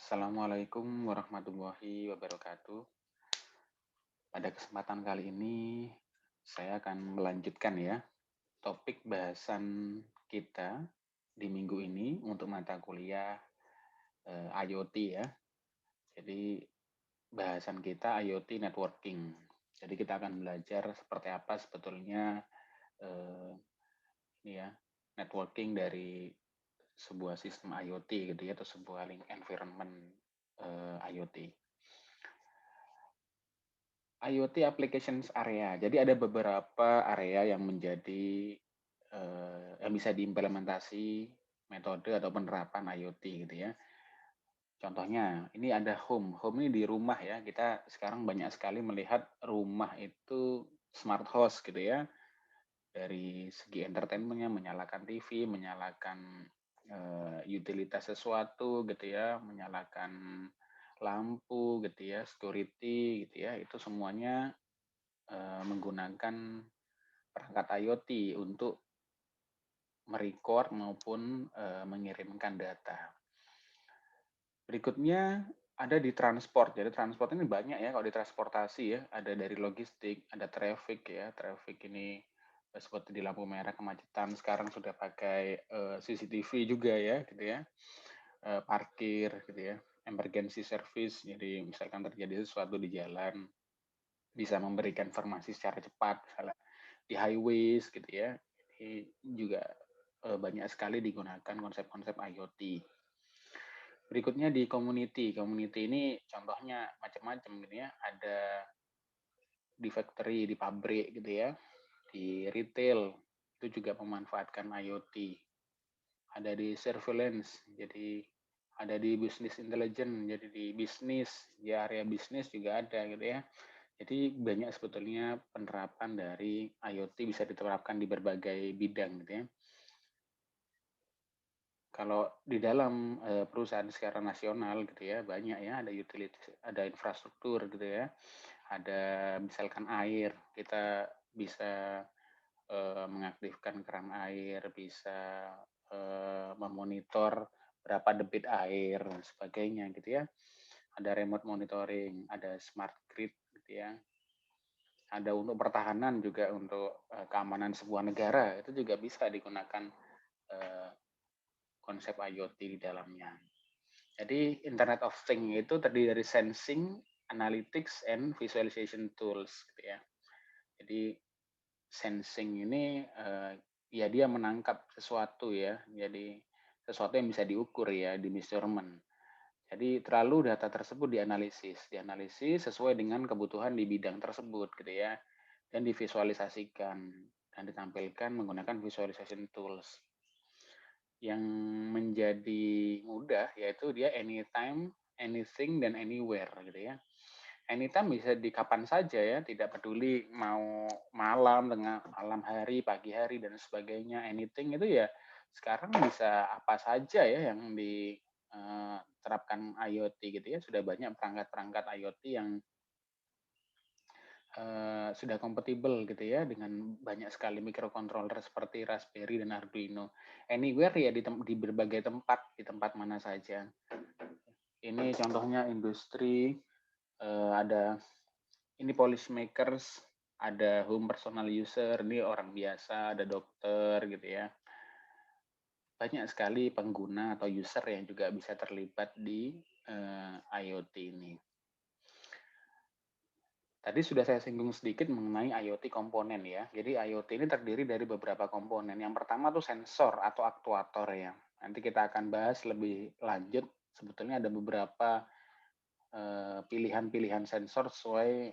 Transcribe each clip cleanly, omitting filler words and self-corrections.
Assalamualaikum warahmatullahi wabarakatuh. Pada kesempatan kali ini, saya akan melanjutkan ya topik bahasan kita di minggu ini untuk mata kuliah IoT ya. Jadi bahasan kita IoT networking. Jadi kita akan belajar seperti apa sebetulnya eh, ini ya networking dari sebuah sistem IoT gitu ya atau sebuah link environment IoT. IoT Applications Area. Jadi ada beberapa area yang menjadi yang bisa diimplementasi metode atau penerapan IoT gitu ya. Contohnya, ini ada home. Home ini di rumah ya. Kita sekarang banyak sekali melihat rumah itu smart house gitu ya. Dari segi entertainment-nya, menyalakan TV, menyalakan utilitas sesuatu gitu ya, menyalakan lampu gitu ya, security gitu ya. Itu semuanya menggunakan perangkat IoT untuk merecord maupun mengirimkan data. Berikutnya ada di transport. Jadi transport ini banyak ya kalau di transportasi ya. Ada dari logistik, ada traffic ya. Traffic ini seperti di lampu merah kemacetan sekarang sudah pakai CCTV juga ya gitu ya. Parkir gitu ya. Emergency service. Jadi misalkan terjadi sesuatu di jalan bisa memberikan informasi secara cepat misalnya di highways gitu ya. Ini juga banyak sekali digunakan konsep-konsep IoT. Berikutnya di community. Community ini contohnya macam-macam gitu ya. Ada di factory, di pabrik gitu ya. Di retail itu juga memanfaatkan IoT. Ada di surveillance, jadi ada di business intelligence, jadi di bisnis, di area bisnis juga ada gitu ya. Jadi banyak sebetulnya penerapan dari IoT bisa diterapkan di berbagai bidang gitu ya. Kalau di dalam perusahaan secara nasional gitu ya banyak ya ada utilities, ada infrastruktur gitu ya, ada misalkan air kita bisa mengaktifkan keran air, bisa memonitor berapa debit air dan sebagainya gitu ya. Ada remote monitoring, ada smart grid gitu ya. Ada untuk pertahanan juga untuk keamanan sebuah negara itu juga bisa digunakan eh, konsep IoT di dalamnya. Jadi Internet of Things itu terdiri dari sensing, analytics, and visualization tools gitu ya. Jadi sensing ini ya dia menangkap sesuatu ya. Jadi sesuatu yang bisa diukur ya di measurement. Jadi terlalu data tersebut dianalisis sesuai dengan kebutuhan di bidang tersebut gitu ya, dan divisualisasikan dan ditampilkan menggunakan visualization tools. Yang menjadi mudah yaitu dia anytime, anything, dan anywhere gitu ya. Anytime bisa di kapan saja ya, tidak peduli mau malam, tengah malam hari, pagi hari, dan sebagainya. Anything itu ya sekarang bisa apa saja ya yang diterapkan IoT gitu ya. Sudah banyak perangkat-perangkat IoT yang sudah kompatibel gitu ya dengan banyak sekali microcontroller seperti Raspberry dan Arduino. Anywhere ya di berbagai tempat, di tempat mana saja. Ini contohnya industri, ada ini policy makers, ada home personal user, ini orang biasa, ada dokter gitu ya. Banyak sekali pengguna atau user yang juga bisa terlibat di IoT ini. Tadi sudah saya singgung sedikit mengenai IoT komponen ya. Jadi IoT ini terdiri dari beberapa komponen. Yang pertama tuh sensor atau aktuator ya. Nanti kita akan bahas lebih lanjut. Sebetulnya ada beberapa pilihan-pilihan sensor sesuai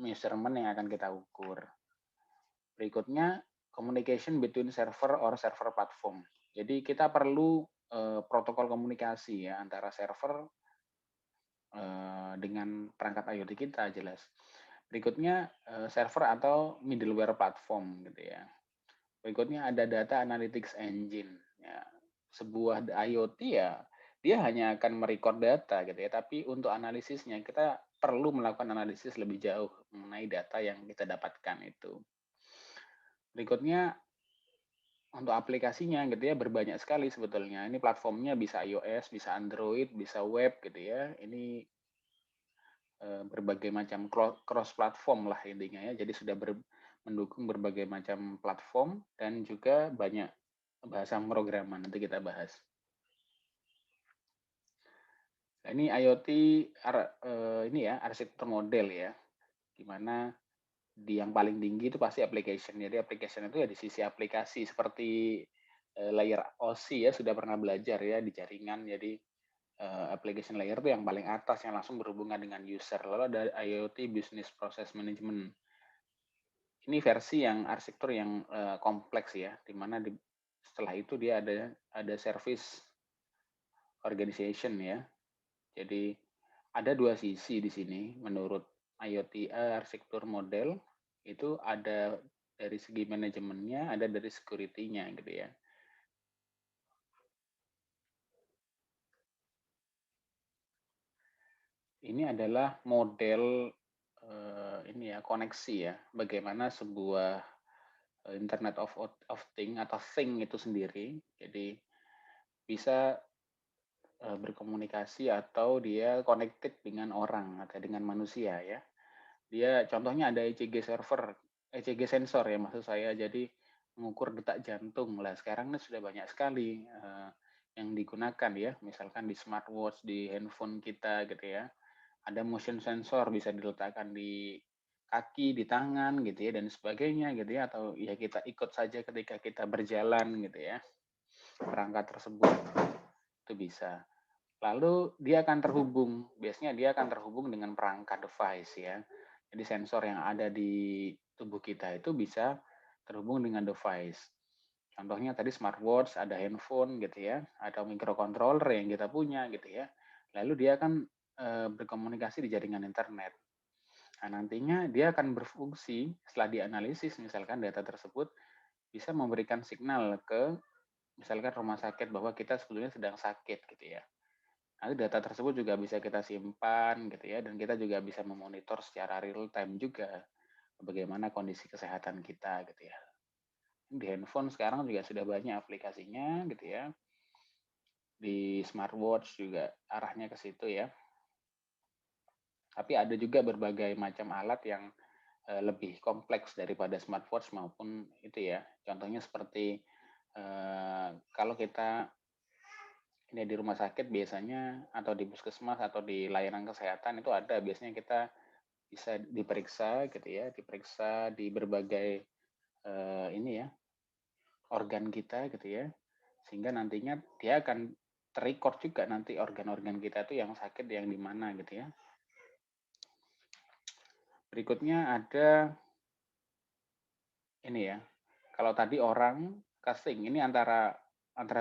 measurement yang akan kita ukur. Berikutnya communication between server or server platform. Jadi kita perlu protokol komunikasi ya antara server dengan perangkat IoT kita jelas. Berikutnya server atau middleware platform gitu ya. Berikutnya ada data analytics engine. Ya, sebuah IoT ya dia hanya akan merecord data gitu ya, tapi untuk analisisnya kita perlu melakukan analisis lebih jauh mengenai data yang kita dapatkan itu. Berikutnya untuk aplikasinya gitu ya berbanyak sekali sebetulnya. Ini platformnya bisa iOS, bisa Android, bisa web gitu ya. Ini berbagai macam cross platform lah intinya ya. Jadi sudah mendukung berbagai macam platform dan juga banyak bahasa pemrograman. Nanti kita bahas. Nah, ini IoT ini ya arsitektur model ya, di mana di yang paling tinggi itu pasti application. Jadi application itu ya di sisi aplikasi seperti layer OSI ya sudah pernah belajar ya di jaringan. Jadi application layer itu yang paling atas yang langsung berhubungan dengan user. Lalu ada IoT Business Process Management. Ini versi yang arsitektur yang kompleks ya, di mana setelah itu dia ada service organization ya. Jadi ada dua sisi di sini menurut IoT arsitektur model itu ada dari segi manajemennya, ada dari security-nya gitu ya. Ini adalah model ini ya koneksi ya, bagaimana sebuah Internet of Thing atau Thing itu sendiri, jadi bisa berkomunikasi atau dia connected dengan orang atau dengan manusia ya. Dia contohnya ada ECG server, ECG sensor ya maksud saya. Jadi mengukur detak jantung lah. Sekarang ini sudah banyak sekali yang digunakan ya. Misalkan di smartwatch, di handphone kita gitu ya. Ada motion sensor bisa diletakkan di kaki, di tangan gitu ya dan sebagainya gitu ya. Atau ya kita ikut saja ketika kita berjalan gitu ya. Perangkat tersebut itu bisa. Lalu dia akan terhubung, biasanya dia akan terhubung dengan perangkat device ya. Jadi sensor yang ada di tubuh kita itu bisa terhubung dengan device. Contohnya tadi smartwatch, ada handphone gitu ya, ada microcontroller yang kita punya gitu ya. Lalu dia akan berkomunikasi di jaringan internet. Nah, nantinya dia akan berfungsi setelah dianalisis misalkan data tersebut bisa memberikan signal ke misalkan rumah sakit bahwa kita sebetulnya sedang sakit gitu ya. Nanti data tersebut juga bisa kita simpan gitu ya, dan kita juga bisa memonitor secara real time juga bagaimana kondisi kesehatan kita gitu ya. Di handphone sekarang juga sudah banyak aplikasinya gitu ya. Di smartwatch juga arahnya ke situ ya. Tapi ada juga berbagai macam alat yang lebih kompleks daripada smartwatch maupun itu ya. Contohnya seperti kalau kita ini di rumah sakit biasanya atau di puskesmas atau di layanan kesehatan itu ada biasanya kita bisa diperiksa gitu ya, diperiksa di berbagai ini ya organ kita gitu ya, sehingga nantinya dia akan terrecord juga nanti organ-organ kita tuh yang sakit yang di mana gitu ya. Berikutnya ada ini ya, kalau tadi orang casing ini antara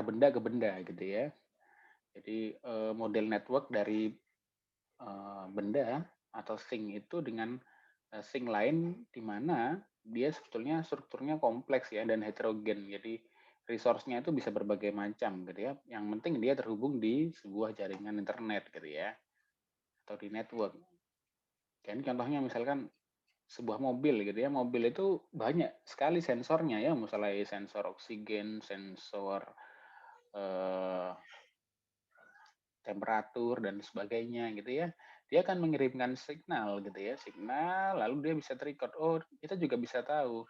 benda ke benda gitu ya. Jadi model network dari benda atau thing itu dengan thing lain di mana dia sebetulnya strukturnya kompleks ya dan heterogen. Jadi resource-nya itu bisa berbagai macam gitu ya. Yang penting dia terhubung di sebuah jaringan internet gitu ya atau di network. Jadi contohnya misalkan sebuah mobil gitu ya. Mobil itu banyak sekali sensornya ya, misalnya sensor oksigen, sensor eh, temperatur dan sebagainya gitu ya. Dia akan mengirimkan signal gitu ya, signal lalu dia bisa terrecord. Oh, kita juga bisa tahu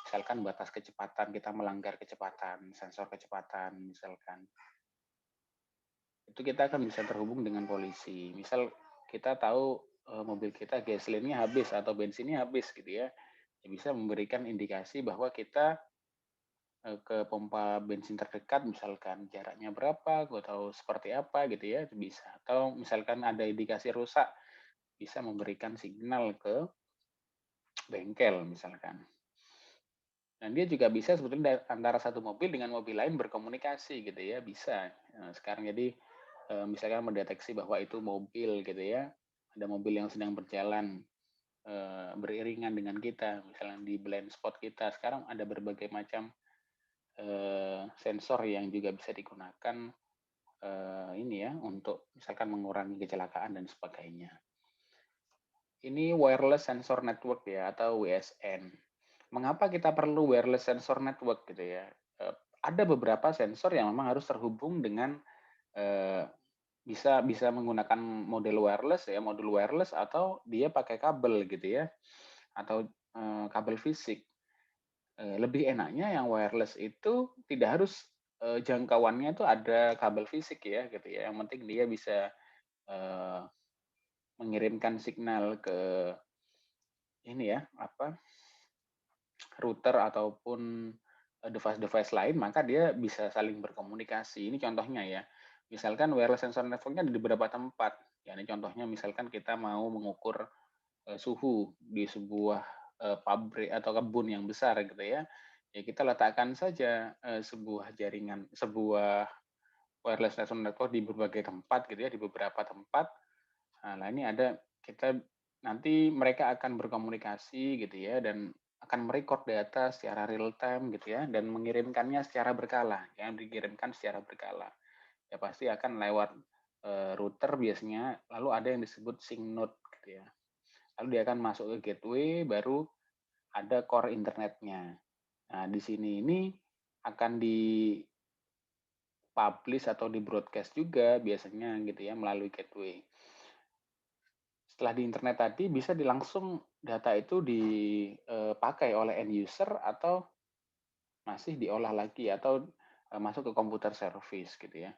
misalkan batas kecepatan, kita melanggar kecepatan, sensor kecepatan misalkan. Itu kita akan bisa terhubung dengan polisi. Misal kita tahu mobil kita gasolinnya habis atau bensinnya habis gitu ya. Ya bisa memberikan indikasi bahwa kita ke pompa bensin terdekat misalkan jaraknya berapa, gue tahu seperti apa gitu ya, bisa. Atau misalkan ada indikasi rusak, bisa memberikan signal ke bengkel misalkan. Dan dia juga bisa sebetulnya antara satu mobil dengan mobil lain berkomunikasi gitu ya, bisa. Nah, sekarang jadi misalkan mendeteksi bahwa itu mobil gitu ya, ada mobil yang sedang berjalan beriringan dengan kita, misalnya di blind spot kita. Sekarang ada berbagai macam sensor yang juga bisa digunakan ini ya untuk misalkan mengurangi kecelakaan dan sebagainya. Ini wireless sensor network ya atau WSN. Mengapa kita perlu wireless sensor network gitu ya? Eee, ada beberapa sensor yang memang harus terhubung dengan, eee, bisa bisa menggunakan modul wireless atau dia pakai kabel gitu ya, atau, kabel fisik. Lebih enaknya yang wireless itu tidak harus, jangkauannya itu ada kabel fisik ya gitu ya, yang penting dia bisa, eee, mengirimkan signal ke ini ya, apa, router ataupun, device-device lain, maka dia bisa saling berkomunikasi. Ini contohnya ya, misalkan wireless sensor network-nya di beberapa tempat, ya ini contohnya misalkan kita mau mengukur, suhu di sebuah, pabrik atau kebun yang besar gitu ya, ya kita letakkan saja, sebuah wireless sensor network di berbagai tempat gitu ya, di beberapa tempat. Nah, ini ada kita nanti mereka akan berkomunikasi gitu ya dan akan merekod data secara real time gitu ya dan mengirimkannya secara berkala, yang dikirimkan secara berkala. Ya pasti akan lewat, router biasanya, lalu ada yang disebut sync node gitu ya. Lalu dia akan masuk ke gateway, baru ada core internetnya. Nah, di sini ini akan di-publish atau di-broadcast juga biasanya gitu ya melalui gateway. Setelah di internet tadi bisa langsung data itu dipakai oleh end user atau masih diolah lagi atau, masuk ke komputer service gitu ya.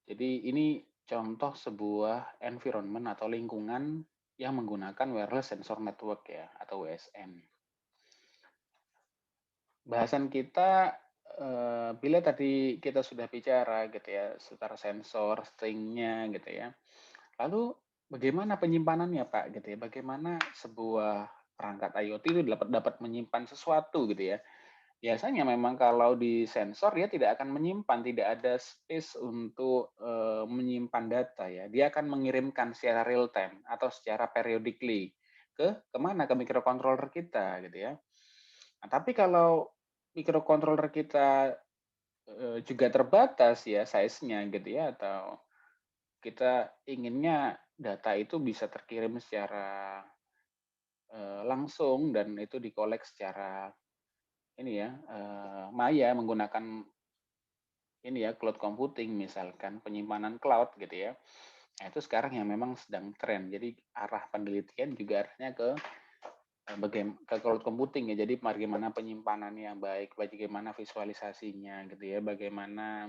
Jadi ini contoh sebuah environment atau lingkungan yang menggunakan wireless sensor network ya atau WSN. Bahasan kita, bila tadi kita sudah bicara gitu ya, secara sensor, string-nya gitu ya. Lalu bagaimana penyimpanannya, Pak, gitu ya? Bagaimana sebuah perangkat IoT itu dapat dapat menyimpan sesuatu gitu ya? Biasanya memang kalau di sensor dia tidak akan menyimpan, tidak ada space untuk, menyimpan data ya. Dia akan mengirimkan secara real time atau secara periodically ke mana? Ke microcontroller kita gitu ya. Nah, tapi kalau microcontroller kita, juga terbatas ya size-nya gitu ya, atau kita inginnya data itu bisa terkirim secara, langsung dan itu di-collect secara ini ya, maya menggunakan ini ya, cloud computing misalkan, penyimpanan cloud gitu ya. Nah, itu sekarang yang memang sedang tren. Jadi arah penelitian juga arahnya ke cloud computing ya. Jadi bagaimana penyimpanannya yang baik, bagaimana visualisasinya gitu ya, bagaimana,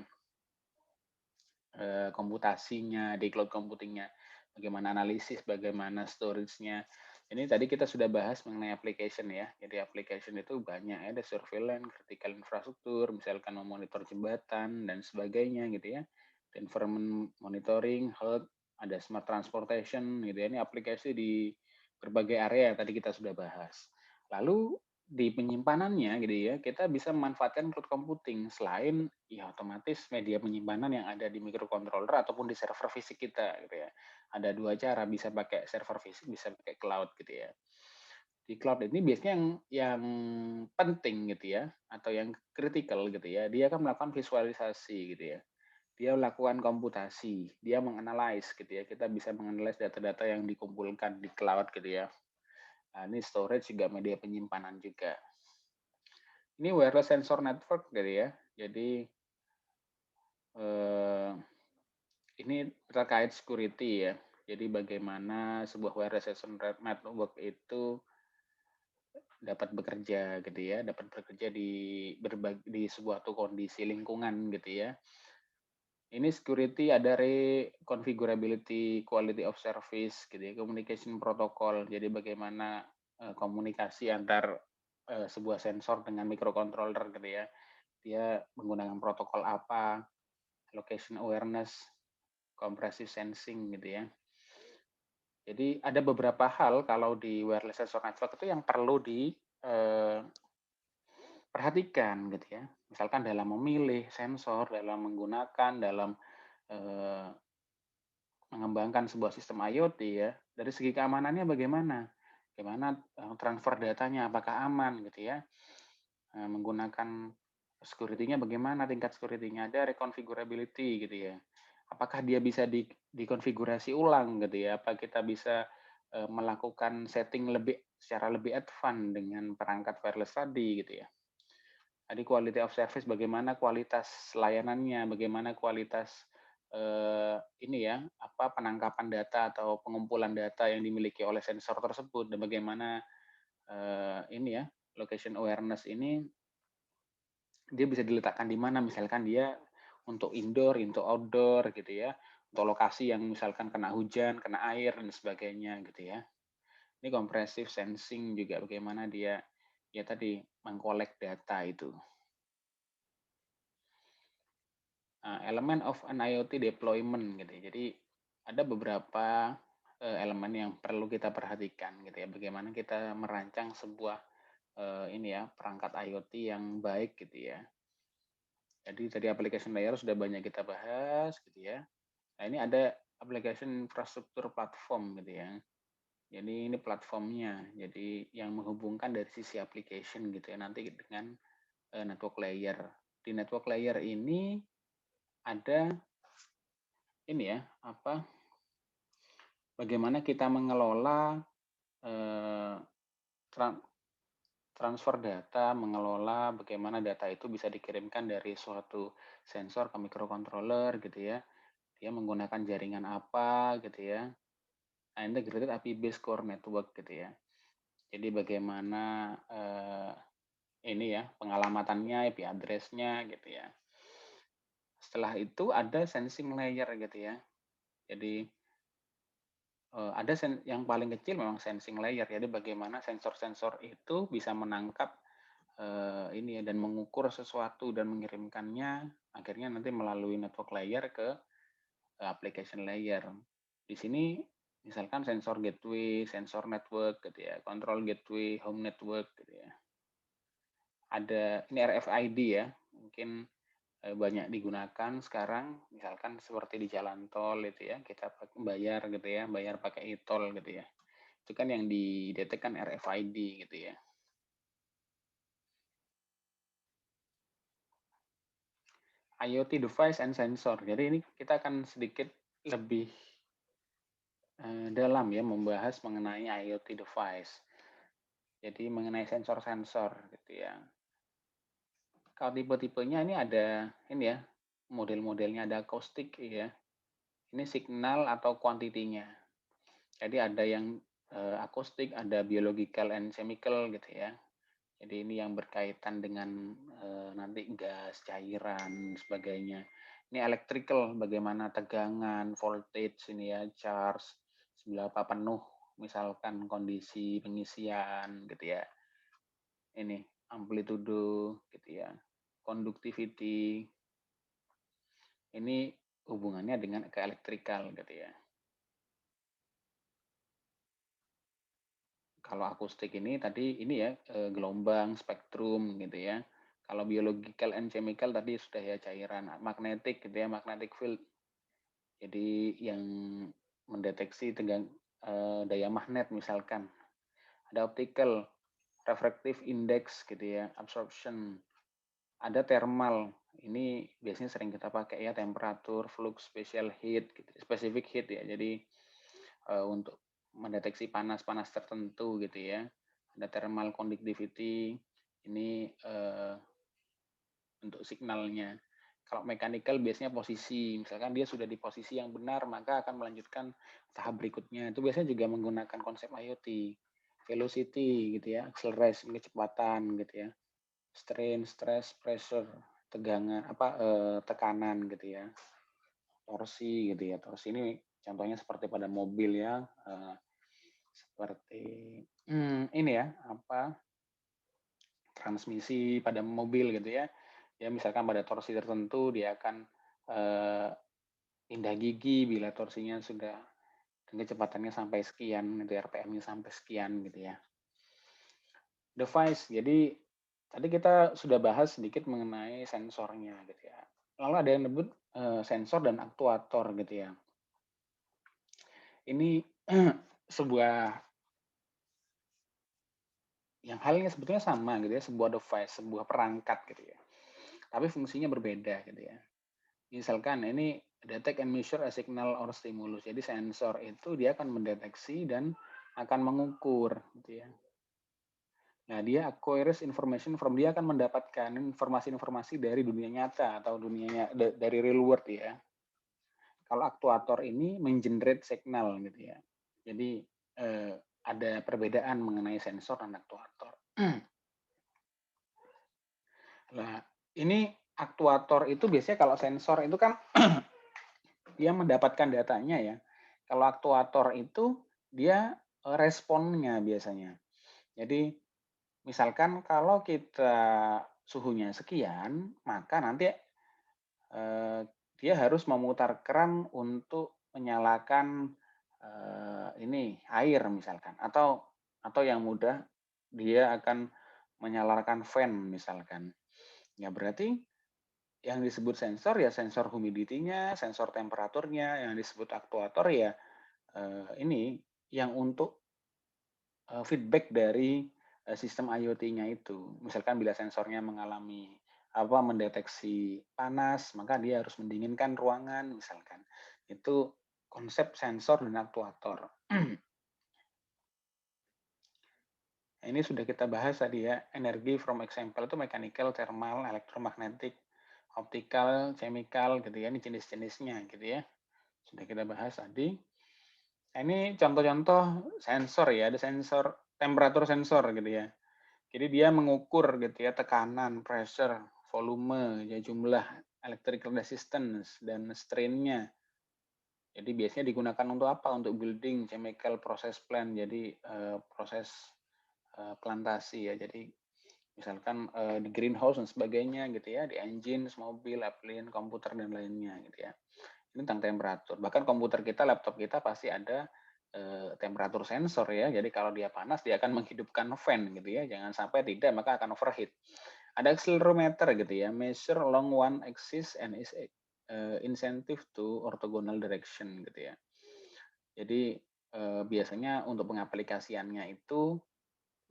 komputasinya di cloud computing-nya, bagaimana analisis, bagaimana storage-nya. Ini tadi kita sudah bahas mengenai application ya. Jadi application itu banyak ya, ada surveillance, critical infrastruktur, misalkan memonitor jembatan dan sebagainya gitu ya. Environment monitoring, health, ada smart transportation gitu ya. Ini aplikasi di berbagai area yang tadi kita sudah bahas. Lalu di penyimpanannya gitu ya, kita bisa memanfaatkan cloud computing selain ya otomatis media penyimpanan yang ada di microcontroller ataupun di server fisik kita gitu ya. Ada 2 cara, bisa pakai server fisik, bisa pakai cloud gitu ya. Di cloud ini biasanya yang penting gitu ya, atau yang kritikal gitu ya, dia akan melakukan visualisasi gitu ya. Dia melakukan komputasi, dia menganalyze gitu ya, kita bisa menganalyze data-data yang dikumpulkan di cloud gitu ya. Nah, ini storage juga media penyimpanan juga. Ini wireless sensor network gitu ya. Jadi, eee, ini terkait security ya. Jadi bagaimana sebuah wireless sensor network itu dapat bekerja gitu ya, dapat bekerja di suatu kondisi lingkungan gitu ya. Ini security ada configurability, quality of service gitu ya, communication protocol. Jadi bagaimana, komunikasi antar, sebuah sensor dengan microcontroller gitu ya. Dia menggunakan protokol apa, location awareness, comprehensive sensing gitu ya. Jadi ada beberapa hal kalau di wireless sensor network itu yang perlu perhatikan gitu ya. Misalkan dalam memilih sensor, dalam menggunakan, dalam, eee, mengembangkan sebuah sistem IoT ya, dari segi keamanannya bagaimana? Bagaimana, transfer datanya, apakah aman gitu ya? Menggunakan security-nya bagaimana, tingkat security-nya, ada reconfigurability gitu ya. Apakah dia bisa dikonfigurasi ulang gitu ya, apa kita bisa melakukan setting secara lebih advance dengan perangkat wireless tadi gitu ya. Tadi quality of service, bagaimana kualitas layanannya, bagaimana kualitas ini ya, apa, penangkapan data atau pengumpulan data yang dimiliki oleh sensor tersebut, dan bagaimana ini ya, location awareness ini dia bisa diletakkan di mana, misalkan dia untuk indoor, untuk outdoor gitu ya, untuk lokasi yang misalkan kena hujan, kena air dan sebagainya gitu ya. Ini comprehensive sensing juga bagaimana dia ya tadi mengkolek data itu. Elemen of an IoT deployment gitu ya. Jadi ada beberapa elemen yang perlu kita perhatikan gitu ya. Bagaimana kita merancang sebuah ini ya, perangkat IoT yang baik gitu ya. Jadi tadi application layer sudah banyak kita bahas gitu ya. Nah, ini ada application infrastruktur platform gitu ya. Jadi ini platformnya. Jadi yang menghubungkan dari sisi application gitu ya nanti dengan network layer. Di network layer ini ada ini ya, apa, bagaimana kita mengelola eh, transfer data, mengelola bagaimana data itu bisa dikirimkan dari suatu sensor ke microcontroller gitu ya. Dia menggunakan jaringan apa gitu ya. Nah, integrated API based core network gitu ya. Jadi bagaimana ini ya, pengalamannya, IP address-nya gitu ya. Setelah itu ada sensing layer gitu ya. Jadi ada yang paling kecil memang sensing layer. Jadi bagaimana sensor-sensor itu bisa menangkap ini ya dan mengukur sesuatu dan mengirimkannya akhirnya nanti melalui network layer ke application layer. Di sini misalkan sensor gateway, sensor network gitu ya, control gateway, home network gitu ya. Ada ini RFID ya, mungkin banyak digunakan sekarang, misalkan seperti di jalan tol itu ya, kita bayar gitu ya, bayar pakai e-tol gitu ya. Itu kan yang didetekkan RFID gitu ya. IoT device and sensor. Jadi ini kita akan sedikit lebih dalam ya membahas mengenai IoT device. Jadi mengenai sensor-sensor gitu ya. Kalau tipe-tipenya ini ada ini ya, model-modelnya ada akustik ya. Ini signal atau kuantitinya. Jadi ada yang akustik, ada biological and chemical gitu ya. Jadi ini yang berkaitan dengan nanti gas, cairan, sebagainya. Ini electrical, bagaimana tegangan, voltage ini ya, charge, seberapa penuh, misalkan kondisi pengisian gitu ya. Ini amplitudo gitu ya, conductivity. Ini hubungannya dengan ke electrical gitu ya. Kalau akustik ini tadi ini ya gelombang, spektrum gitu ya. Kalau biological and chemical tadi sudah ya cairan, magnetic gitu ya, magnetic field. Jadi yang mendeteksi daya magnet misalkan. Ada optical, refractive index gitu ya, absorption. Ada thermal, ini biasanya sering kita pakai ya, temperatur, flux, special heat, gitu, specific heat ya. Jadi untuk mendeteksi panas-panas tertentu gitu ya. Ada thermal conductivity, ini untuk signalnya. Kalau mechanical biasanya posisi, misalkan dia sudah di posisi yang benar, maka akan melanjutkan tahap berikutnya. Itu biasanya juga menggunakan konsep IoT. Velocity gitu ya, acceleration, kecepatan gitu ya. Strain, stress, pressure, tegangan, tekanan gitu ya. Torsi gitu ya. Torsi ini contohnya seperti pada mobil ya, seperti ini ya, transmisi pada mobil gitu ya. Ya misalkan pada torsi tertentu dia akan pindah gigi bila torsinya sudah dan kecepatannya sampai sekian, gitu RPM-nya sampai sekian gitu ya. Device, jadi tadi kita sudah bahas sedikit mengenai sensornya gitu ya. Lalu ada yang disebut sensor dan aktuator gitu ya. Ini sebuah yang halnya sebetulnya sama gitu ya, sebuah device, sebuah perangkat gitu ya. Tapi fungsinya berbeda gitu ya. Misalkan ini detect and measure a signal or stimulus. Jadi sensor itu dia akan mendeteksi dan akan mengukur gitu ya. Nah, dia acquires information from, dia akan mendapatkan informasi-informasi dari dunia nyata atau dari real world ya. Kalau aktuator ini menggenerate signal gitu ya. Jadi ada perbedaan mengenai sensor dan aktuator. Nah, ini aktuator itu biasanya, kalau sensor itu kan dia mendapatkan datanya ya. Kalau aktuator itu dia responnya biasanya. Jadi misalkan kalau kita suhunya sekian, maka nanti dia harus memutar keran untuk menyalakan ini air misalkan, atau yang mudah dia akan menyalakan fan misalkan. Ya berarti yang disebut sensor ya sensor humidity-nya, sensor temperaturnya, yang disebut aktuator ya ini yang untuk feedback dari sistem IoT-nya itu. Misalkan bila sensornya mengalami mendeteksi panas, maka dia harus mendinginkan ruangan misalkan. Itu konsep sensor dan aktuator. Ini sudah kita bahas tadi ya, energi from example itu mechanical, thermal, elektromagnetik, optical, chemical gitu ya, ini jenis-jenisnya gitu ya. Sudah kita bahas tadi. Nah, ini contoh-contoh sensor ya, ada sensor temperatur sensor gitu ya. Jadi dia mengukur gitu ya tekanan, pressure, volume, ya jumlah electrical resistance dan strain-nya. Jadi biasanya digunakan untuk apa? Untuk building chemical process plant. Jadi proses plantasi ya. Jadi misalkan di greenhouse dan sebagainya gitu ya, di engine, mobil, appliance, komputer dan lainnya gitu ya. Ini tentang temperatur. Bahkan komputer kita, laptop kita pasti ada temperatur sensor ya. Jadi kalau dia panas dia akan menghidupkan fan gitu ya. Jangan sampai tidak, maka akan overheat. Ada accelerometer gitu ya, measure along one axis and is incentive to orthogonal direction gitu ya. Jadi biasanya untuk pengaplikasiannya itu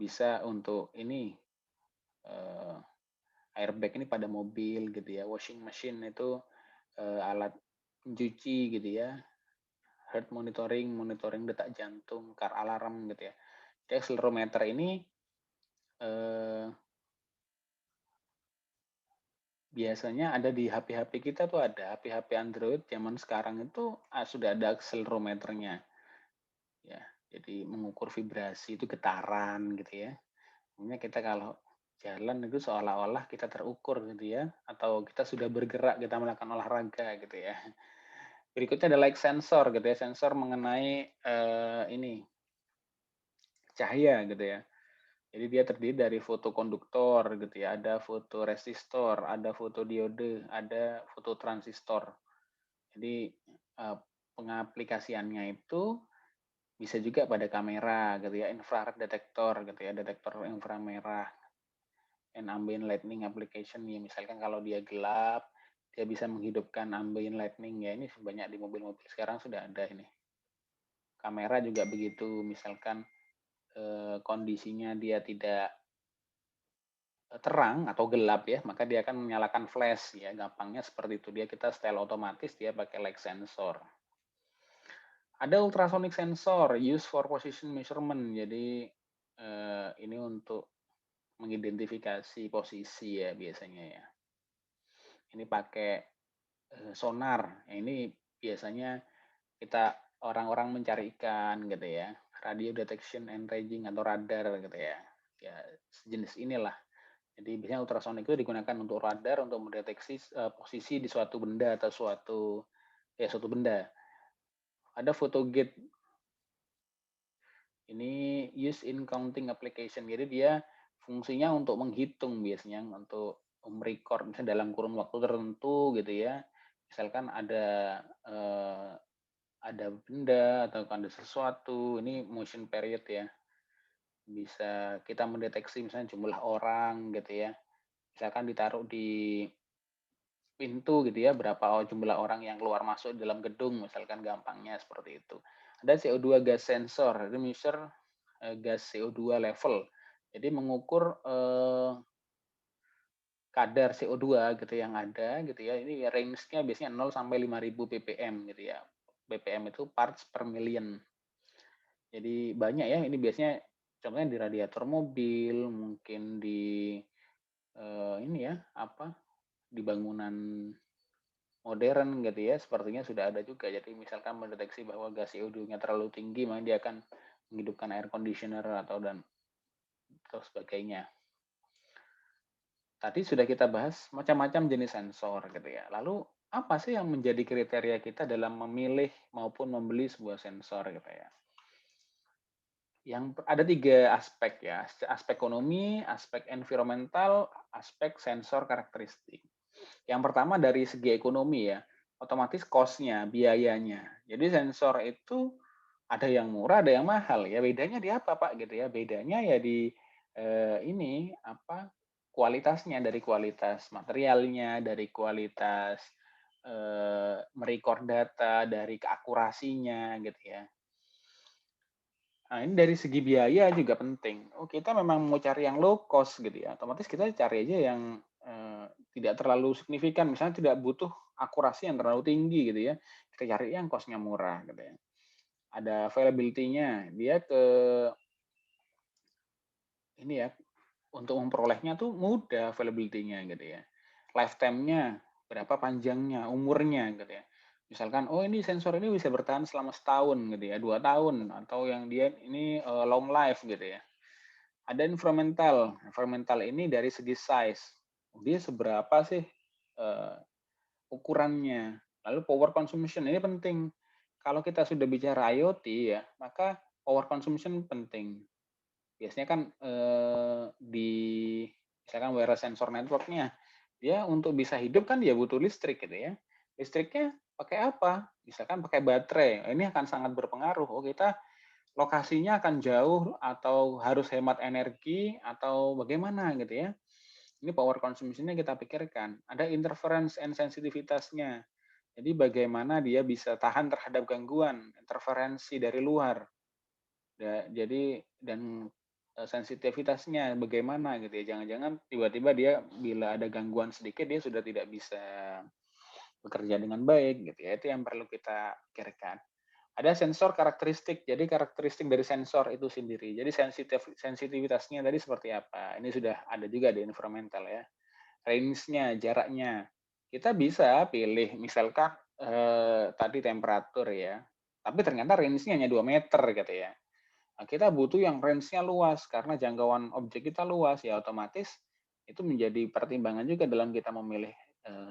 bisa untuk ini airbag ini pada mobil gitu ya, washing machine itu alat pencuci gitu ya, heart monitoring, monitoring detak jantung, car alarm gitu ya. Jadi accelerometer ini biasanya ada di HP-HP kita tuh, ada HP-HP Android zaman sekarang itu sudah ada accelerometernya. Ya, jadi mengukur vibrasi itu getaran gitu ya. Makanya kita kalau jalan itu seolah-olah kita terukur gitu ya, atau kita sudah bergerak, kita melakukan olahraga gitu ya. Berikutnya ada light sensor gitu ya, sensor mengenai ini cahaya gitu ya. Jadi dia terdiri dari fotokonduktor gitu ya, ada fotoresistor, ada fotodiode, ada fototransistor. Jadi pengaplikasiannya itu bisa juga pada kamera gitu ya, infrared detektor gitu ya, detektor inframerah, and ambient lighting application ya, misalkan kalau dia gelap, dia bisa menghidupkan ambient lighting ya, ini banyak di mobil-mobil sekarang sudah ada ini. Kamera juga begitu, misalkan kondisinya dia tidak terang atau gelap ya, maka dia akan menyalakan flash ya, gampangnya seperti itu. Dia kita setel otomatis, dia pakai light sensor. Ada ultrasonic sensor used for position measurement. Jadi ini untuk mengidentifikasi posisi ya biasanya ya. Ini pakai sonar. Ini biasanya kita orang-orang mencari ikan gitu ya. Radio detection and tracking atau radar gitu ya. Ya sejenis inilah. Jadi biasanya ultrasonic itu digunakan untuk radar untuk mendeteksi posisi di suatu benda atau suatu benda. Ada photogate. Ini use in counting application. Jadi dia fungsinya untuk menghitung biasanya, untuk merecord misalnya dalam kurun waktu tertentu gitu ya. Misalkan ada benda atau ada sesuatu, ini motion period ya. Bisa kita mendeteksi misalnya jumlah orang gitu ya. Misalkan ditaruh di pintu gitu ya, berapa jumlah orang yang keluar masuk dalam gedung, misalkan gampangnya seperti itu. Ada CO2 gas sensor, itu measure gas CO2 level. Jadi mengukur kadar CO2 gitu yang ada gitu ya. Ini range-nya biasanya 0 sampai 5.000 ppm gitu ya. ppm itu parts per million. Jadi banyak ya, ini biasanya contohnya di radiator mobil, mungkin di, ini ya, apa, di bangunan modern gitu ya, sepertinya sudah ada juga. Jadi misalkan mendeteksi bahwa gas CO2-nya terlalu tinggi, maka dia akan menghidupkan air conditioner atau sebagainya. Tadi sudah kita bahas macam-macam jenis sensor gitu ya. Lalu apa sih yang menjadi kriteria kita dalam memilih maupun membeli sebuah sensor gitu ya? Ada 3 aspek ya, aspek ekonomi, aspek environmental, aspek sensor karakteristik. Yang pertama dari segi ekonomi ya, otomatis cost-nya, biayanya. Jadi sensor itu ada yang murah, ada yang mahal ya. Bedanya di apa, Pak, gitu ya? Bedanya ya di, ini, apa, kualitasnya, dari kualitas materialnya, dari kualitas, data, dari keakurasinya gitu ya. Nah, ini dari segi biaya juga penting. Oh, kita memang mau cari yang low cost gitu ya, otomatis kita cari aja yang, tidak terlalu signifikan, misalnya tidak butuh akurasi yang terlalu tinggi gitu ya, kita cari yang cost-nya murah gitu ya. Ada availability-nya, dia ini ya, untuk memperolehnya tuh mudah availability-nya gitu ya. Lifetime-nya, berapa panjangnya, umurnya gitu ya. Misalkan, oh ini sensor ini bisa bertahan selama setahun gitu ya, 2 tahun, atau yang dia ini, long life gitu ya. Ada environmental. Environmental ini dari segi size. Dia seberapa sih eee, ukurannya. Lalu power consumption ini penting. Kalau kita sudah bicara IoT ya, maka power consumption penting. Biasanya kan, di misalkan wireless sensor network-nya, dia untuk bisa hidup kan dia butuh listrik gitu ya. Listriknya pakai apa? Misalkan pakai baterai, ini akan sangat berpengaruh. Oh, kita lokasinya akan jauh atau harus hemat energi atau bagaimana gitu ya. Ini power consumption-nya kita pikirkan. Ada interference and sensitivitasnya. Jadi bagaimana dia bisa tahan terhadap gangguan, interferensi dari luar. Jadi dan sensitivitasnya bagaimana gitu ya. Jangan-jangan tiba-tiba dia bila ada gangguan sedikit dia sudah tidak bisa bekerja dengan baik gitu ya. Itu yang perlu kita pikirkan. Ada sensor karakteristik. Jadi karakteristik dari sensor itu sendiri. Jadi sensitivitasnya tadi seperti apa. Ini sudah ada juga di environmental ya. Range-nya, jaraknya. Kita bisa pilih misalkan tadi temperatur ya. Tapi ternyata range-nya hanya 2 meter gitu ya. Nah, kita butuh yang range-nya luas karena jangkauan objek kita luas ya otomatis itu menjadi pertimbangan juga dalam kita memilih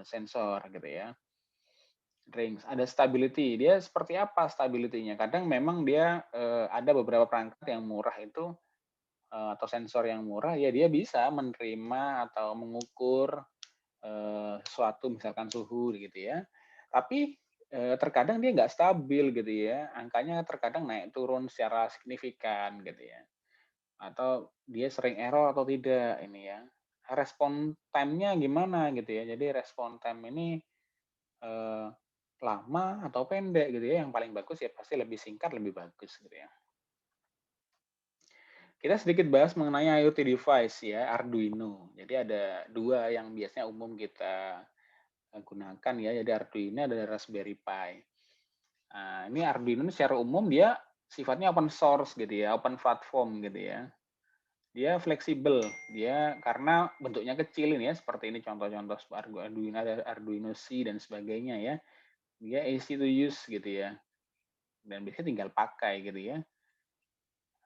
sensor gitu ya. Range, ada stability. Dia seperti apa stability-nya? Kadang memang dia, ada beberapa perangkat yang murah itu, atau sensor yang murah, ya dia bisa menerima atau mengukur, suatu misalkan suhu gitu ya. Tapi, terkadang dia nggak stabil gitu ya, angkanya terkadang naik turun secara signifikan gitu ya, atau dia sering error atau tidak ini ya. Respon time-nya gimana gitu ya. Jadi respon time ini, eee lama atau pendek gitu ya, yang paling bagus ya pasti lebih singkat lebih bagus gitu ya. Kita sedikit bahas mengenai IoT device ya, Arduino. Jadi ada 2 yang biasanya umum kita, gunakan ya, jadi Arduino dan Raspberry Pi. Nah, ini Arduino ini secara umum dia sifatnya open source gitu ya, open platform gitu ya. Dia fleksibel, dia karena bentuknya kecil ini ya, seperti ini contoh-contoh Arduino, ada Arduino C dan sebagainya ya. Dia easy to use gitu ya. Dan biasanya tinggal pakai gitu ya.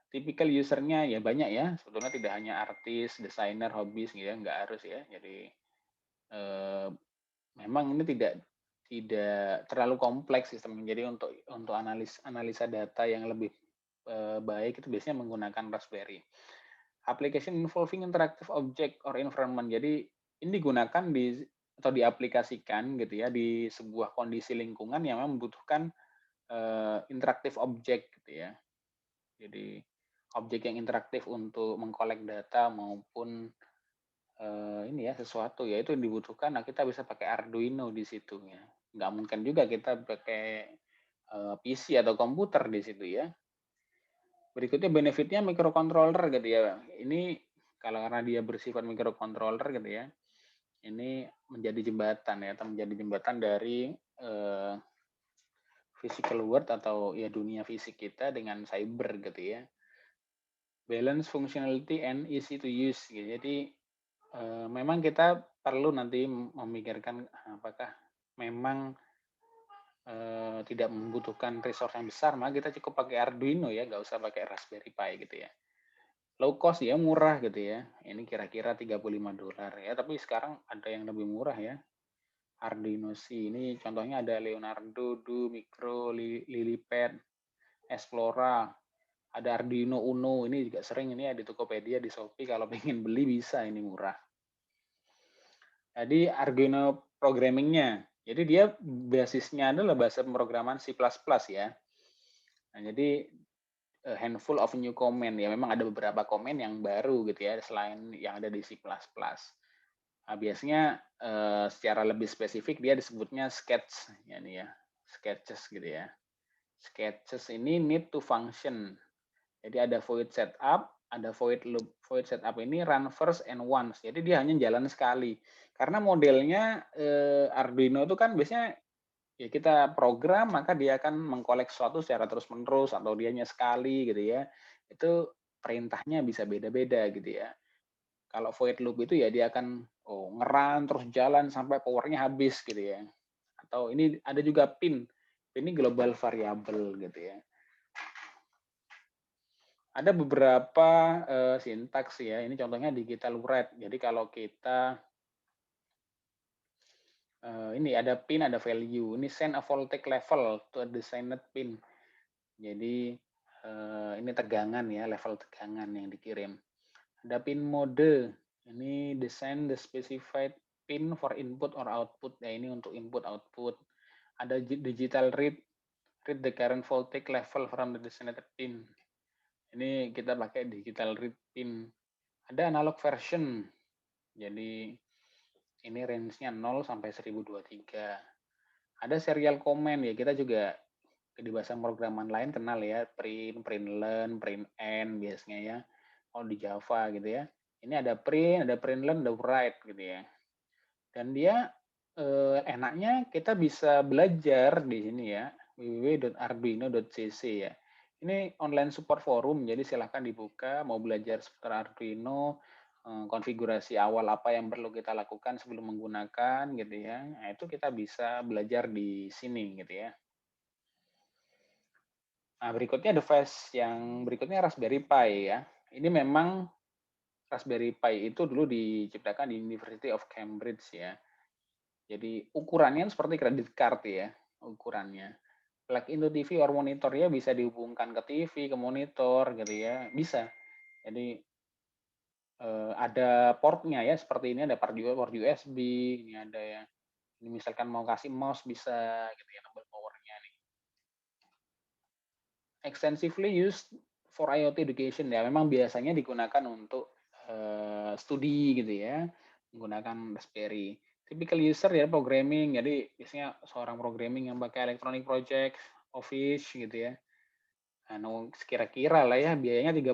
Tipikal user-nya ya banyak ya, sebetulnya tidak hanya artis, desainer, hobis gitu ya, nggak harus ya. Jadi, eee, memang ini tidak terlalu kompleks sistemnya. Jadi untuk analisa data yang lebih, baik itu biasanya menggunakan Raspberry. Application involving interactive object or environment. Jadi ini digunakan atau diaplikasikan gitu ya di sebuah kondisi lingkungan yang memang membutuhkan, interaktif objek gitu ya. Jadi objek yang interaktif untuk mengkolek data maupun, ini ya sesuatu ya itu dibutuhkan. Nah, kita bisa pakai Arduino di situ ya. Nggak mungkin juga kita pakai, PC atau komputer di situ ya. Berikutnya benefitnya microcontroller gitu ya. Ini kalau karena dia bersifat microcontroller gitu ya, ini menjadi jembatan ya, atau menjadi jembatan dari, eee, physical world atau ya dunia fisik kita dengan cyber gitu ya. Balance functionality and easy to use gitu. Jadi memang kita perlu nanti memikirkan apakah memang tidak membutuhkan resource yang besar, maka kita cukup pakai Arduino ya, nggak usah pakai Raspberry Pi gitu ya. Low cost ya, murah gitu ya. Ini kira-kira $35 ya, tapi sekarang ada yang lebih murah ya. Arduino C ini contohnya ada Leonardo, Do, Micro, Lilipad, Explora, ada Arduino Uno, ini juga sering ini ya di Tokopedia, di Shopee, kalau pengen beli bisa, ini murah. Jadi Arduino programmingnya, jadi dia basisnya adalah bahasa pemrograman C++ ya. Nah, jadi handful of new command ya, memang ada beberapa komen yang baru gitu ya selain yang ada di C++. Nah, biasanya secara lebih spesifik dia disebutnya sketch ya nih ya, sketches gitu ya. Sketches ini need to function. Jadi ada void setup, ada void loop. Void setup ini run first and once. Jadi dia hanya jalan sekali. Karena modelnya Arduino itu kan biasanya ya kita program maka dia akan mengkolek sesuatu secara terus-menerus atau dianya sekali gitu ya. Itu perintahnya bisa beda-beda gitu ya. Kalau void loop itu ya dia akan ngeran terus jalan sampai powernya habis gitu ya. Atau ini ada juga pin. Pin ini global variable gitu ya. Ada beberapa sintaks ya. Ini contohnya digital write. Jadi kalau kita ini ada pin, ada value. Ini send a voltage level to a designed pin. Jadi ini tegangan ya, level tegangan yang dikirim. Ada pin mode. Ini design the specified pin for input or output. Ya ini untuk input output. Ada digital read, read the current voltage level from the designated pin. Ini kita pakai digital read pin. Ada analog version. Jadi ini range-nya 0 sampai 1023. Ada serial command ya, kita juga di bahasa pemrograman lain kenal ya, print, println, println biasanya ya. Kalau di Java gitu ya. Ini ada println, ada write gitu ya. Dan dia enaknya kita bisa belajar di sini ya, www.arduino.cc ya. Ini online support forum, jadi silahkan dibuka, mau belajar seputar Arduino, konfigurasi awal apa yang perlu kita lakukan sebelum menggunakan gitu ya. Nah, itu kita bisa belajar di sini gitu ya. Nah, berikutnya device yang berikutnya Raspberry Pi ya. Ini memang Raspberry Pi itu dulu diciptakan di University of Cambridge ya. Jadi ukurannya seperti kredit card ya, ukurannya. Plug into TV or monitor ya, bisa dihubungkan ke TV, ke monitor gitu ya, bisa. Jadi ada portnya ya, seperti ini ada port USB, ini ada ya. Ini misalkan mau kasih mouse bisa gitu ya, nambah powernya nih. Extensively used for IoT education ya, memang biasanya digunakan untuk studi gitu ya, menggunakan Raspberry. Typical user ya programming, jadi biasanya seorang programming yang pakai electronic project, Office gitu ya. Nah, kira-kira lah ya biayanya $35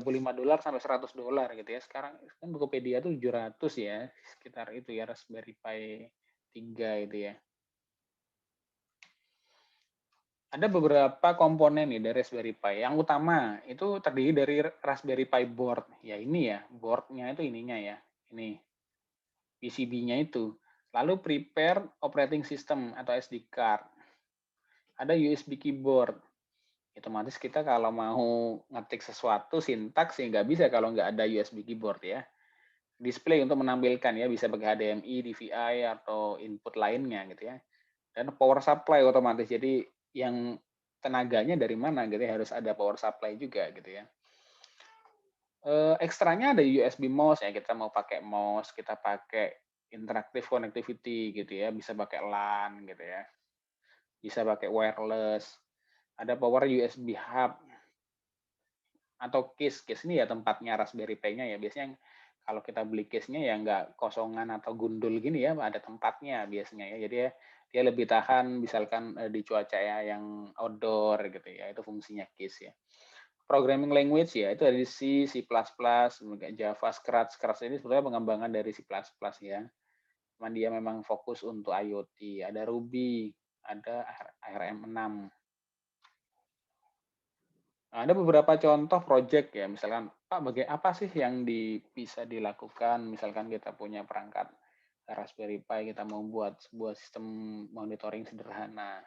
sampai $100 gitu ya. Sekarang kan Tokopedia tuh 700 ya, sekitar itu ya Raspberry Pi 3 itu ya. Ada beberapa komponen nih dari Raspberry Pi. Yang utama itu terdiri dari Raspberry Pi board. Ya ini ya, boardnya itu ininya ya. Ini PCB-nya itu. Lalu prepare operating system atau SD card. Ada USB keyboard. Otomatis kita kalau mau ngetik sesuatu sintaks ya nggak bisa kalau nggak ada USB keyboard ya. Display untuk menampilkan ya, bisa pakai HDMI, DVI, atau input lainnya gitu ya. Dan power supply otomatis. Jadi yang tenaganya dari mana gitu ya, harus ada power supply juga gitu ya. Ekstranya ada USB mouse ya, kita mau pakai mouse, kita pakai interactive connectivity gitu ya, bisa pakai LAN gitu ya, bisa pakai wireless, ada power USB hub atau case. Case ini ya tempatnya Raspberry Pi-nya ya, biasanya kalau kita beli case-nya ya nggak kosongan atau gundul gini ya, ada tempatnya biasanya ya. Jadi ya dia lebih tahan misalkan di cuaca ya yang outdoor gitu ya, itu fungsinya case ya. Programming language ya, itu dari C, C++, Java, Scratch. Scratch ini sebetulnya pengembangan dari C++ ya. Cuman dia memang fokus untuk IoT. Ada Ruby, ada ARM6. Ada beberapa contoh project ya, misalkan, "Pak, apa sih yang bisa dilakukan?" Misalkan kita punya perangkat Raspberry Pi, kita mau buat sebuah sistem monitoring sederhana.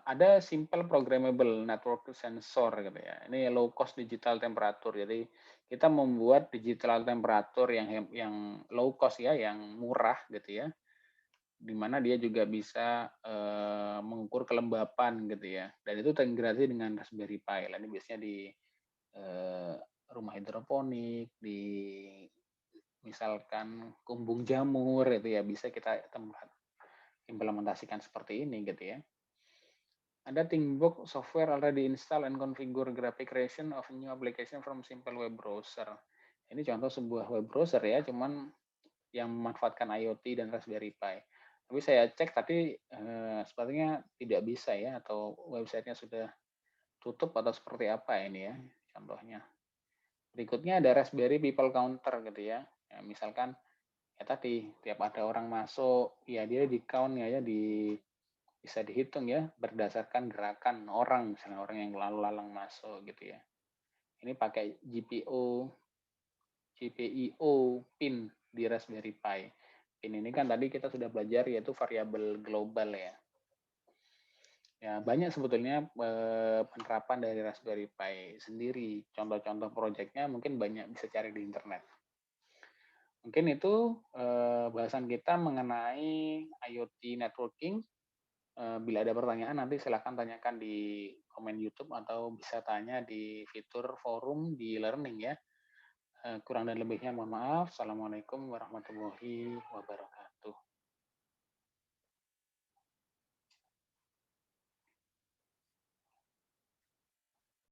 Ada simple programmable network sensor gitu ya. Ini low cost digital temperature. Jadi kita membuat digital temperature yang low cost ya, yang murah gitu ya, di mana dia juga bisa, mengukur kelembapan gitu ya, dan itu terintegrasi dengan Raspberry Pi. Lah ini biasanya di, eee, rumah hidroponik, di misalkan kumbung jamur itu ya, bisa kita implementasikan seperti ini gitu ya. Ada Thinkbook software already install and configure graphic creation of new application from simple web browser. Ini contoh sebuah web browser ya, cuman yang memanfaatkan IoT dan Raspberry Pi. Tapi saya cek tadi, sepertinya tidak bisa ya, atau websitenya sudah tutup atau seperti apa ini ya, contohnya. Berikutnya ada Raspberry People Counter gitu ya. Ya misalkan, ya tadi, tiap ada orang masuk, ya dia di-count ya, bisa dihitung ya, berdasarkan gerakan orang, misalnya orang yang lalu lalang masuk gitu ya. Ini pakai GPIO PIN di Raspberry Pi. PIN ini kan tadi kita sudah belajar yaitu variabel global ya. Ya, banyak sebetulnya penerapan dari Raspberry Pi sendiri. Contoh-contoh proyeknya mungkin banyak bisa cari di internet. Mungkin itu bahasan kita mengenai IoT networking. Bila ada pertanyaan nanti silakan tanyakan di komen YouTube atau bisa tanya di fitur forum di Learning ya. Kurang dan lebihnya mohon maaf. Assalamualaikum warahmatullahi wabarakatuh.